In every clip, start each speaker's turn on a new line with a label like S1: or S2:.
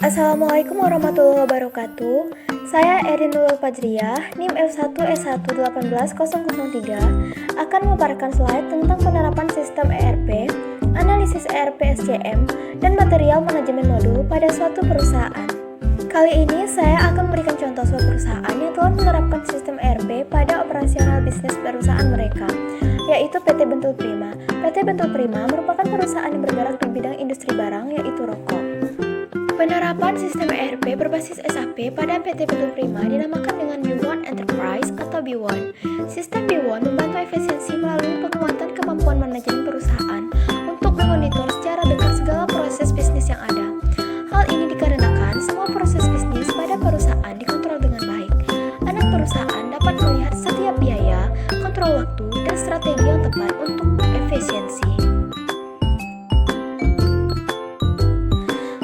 S1: Assalamualaikum warahmatullahi wabarakatuh. Saya Erin Nurul Fajriyah, NIM F1S1 18003, akan memaparkan slide tentang penerapan sistem ERP, analisis ERP SCM, dan material manajemen modul pada suatu perusahaan. Kali ini saya akan memberikan contoh suatu perusahaan yang telah menerapkan sistem ERP pada operasional bisnis perusahaan mereka, yaitu PT Bentul Prima. PT Bentul Prima merupakan perusahaan yang bergerak di bidang industri barang, yaitu rokok. Penerapan sistem ERP berbasis SAP pada PT Bentul Prima dinamakan dengan B1 Enterprise atau B1. Sistem B1 membantu efisiensi melalui penguatan kemampuan manajemen perusahaan untuk memonitor secara dekat segala proses bisnis yang ada. Hal ini dikarenakan semua proses bisnis pada perusahaan dikontrol dengan baik. Anak perusahaan dapat melihat setiap biaya, kontrol waktu, dan strategi yang tepat untuk efisiensi.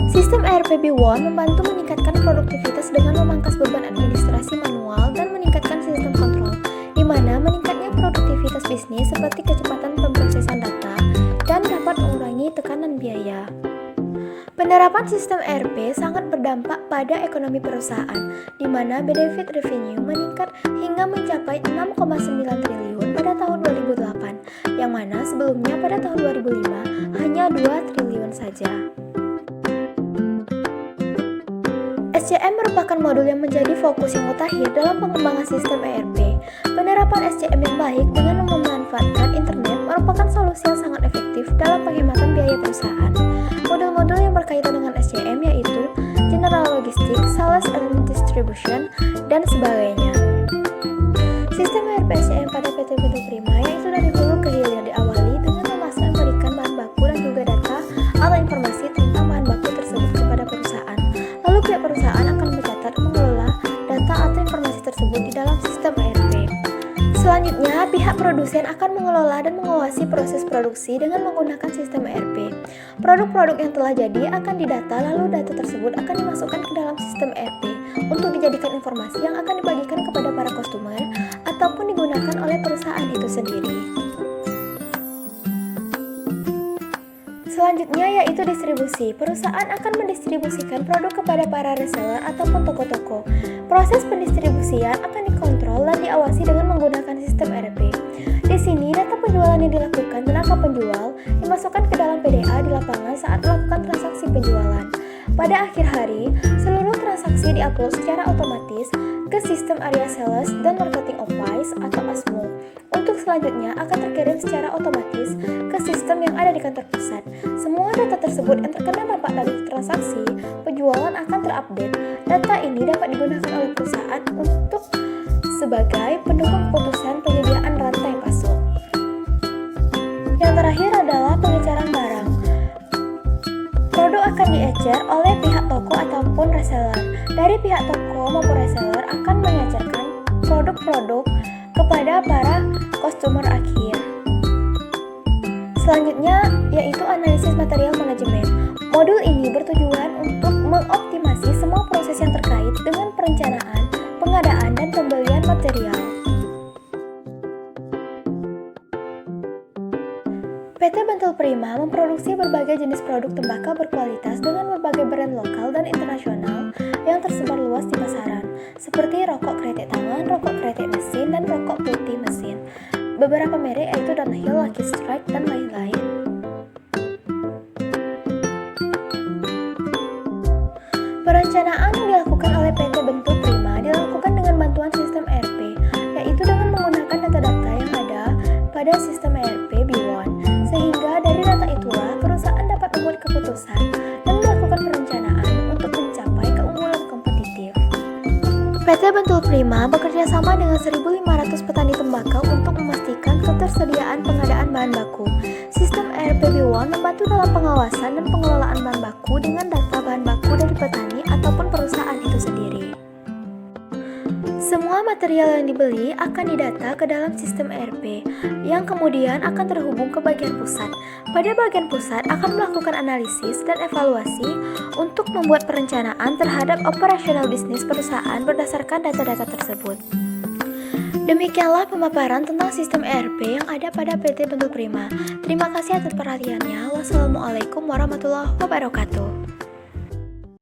S1: Sistem ERP B1 membantu meningkatkan produktivitas dengan memangkas beban administrasi manual dan meningkatkan sistem kontrol, di mana meningkatnya produktivitas bisnis seperti kecepatan pemrosesan data dan dapat mengurangi tekanan biaya. Penerapan sistem ERP sangat berdampak pada ekonomi perusahaan, di mana benefit revenue meningkat hingga mencapai 6,9 triliun pada tahun 2008, yang mana sebelumnya pada tahun 2005 hanya 2 triliun saja. SCM merupakan modul yang menjadi fokus yang mutakhir dalam pengembangan sistem ERP. Penerapan SCM yang baik dengan memanfaatkan internet merupakan solusi yang sangat efektif dalam penghematan biaya perusahaan. Modul-modul yang berkaitan dengan SCM yaitu General Logistics, Sales and Distribution, dan sebagainya. Sistem ERP SCM pada PT Bentul Prima yaitu dari hulu ke hilir diawali dengan memasang memberikan bahan baku dan juga data atau informasi tentang bahan baku tersebut kepada perusahaan. Lalu pihak perusahaan akan mencatat, mengelola data atau informasi tersebut di dalam sistem ERP. Selanjutnya, pihak produsen akan mengelola dan mengawasi proses produksi dengan menggunakan sistem ERP. Produk-produk yang telah jadi akan didata, lalu data tersebut akan dimasukkan ke dalam sistem ERP untuk dijadikan informasi yang akan dibagikan kepada para customer ataupun digunakan oleh perusahaan itu sendiri. Selanjutnya yaitu distribusi. Perusahaan akan mendistribusikan produk kepada para reseller ataupun toko-toko. Proses pendistribusian akan dikontrol dan diawasi dengan menggunakan sistem ERP. Di sini data penjualan yang dilakukan dan angka penjual dimasukkan ke dalam PDA di lapangan saat melakukan transaksi penjualan. Pada akhir hari, seluruh transaksi diupload secara otomatis ke sistem area sales dan marketing office atau ASMO. Untuk selanjutnya akan terkirim secara otomatis ke sistem yang ada di kantor pusat. Semua data tersebut yang terkena dampak dari transaksi penjualan akan terupdate. Data ini dapat digunakan oleh perusahaan untuk sebagai pendukung keputusan penyediaan rantai pasok. Yang terakhir adalah pengecaran barang. Produk akan diecer oleh pihak toko ataupun reseller. Dari pihak toko maupun reseller akan mengecerkan produk-produk kepada para customer akhir. Selanjutnya yaitu analisis material manajemen. Modul ini bertujuan untuk mengoptimasi semua proses yang terkait dengan perencanaan, pengadaan, dan pembelian material. PT Bentul Prima memproduksi berbagai jenis produk tembakau berkualitas dengan berbagai brand lokal dan internasional yang tersebar luas di pasaran, seperti rokok kretek tangan, rokok kretek mesin, dan rokok putih mesin. Beberapa merek yaitu Dunhill, Lucky Strike, dan lain-lain. Perencanaan yang dilakukan oleh PT Bentul Prima dilakukan dengan bantuan sistem ERP, yaitu dengan menggunakan data-data yang ada pada sistem ERP B1, sehingga dari data itulah perusahaan dapat membuat keputusan dan melakukan perencanaan untuk mencapai keunggulan kompetitif. PT Bentul Prima bekerja sama dengan 1.500 petani tembakau untuk memastikan ketersediaan pengadaan bahan baku. Sistem ERP B1 membantu dalam pengawasan dan pengelolaan bahan baku dengan data bahan baku dari petani ataupun perusahaan itu sendiri. Semua material yang dibeli akan didata ke dalam sistem ERP, yang kemudian akan terhubung ke bagian pusat. Pada bagian pusat akan melakukan analisis dan evaluasi untuk membuat perencanaan terhadap operasional bisnis perusahaan berdasarkan data-data tersebut. Demikianlah pemaparan tentang sistem ERP yang ada pada PT Bentul Prima. Terima kasih atas perhatiannya. Wassalamualaikum warahmatullahi wabarakatuh.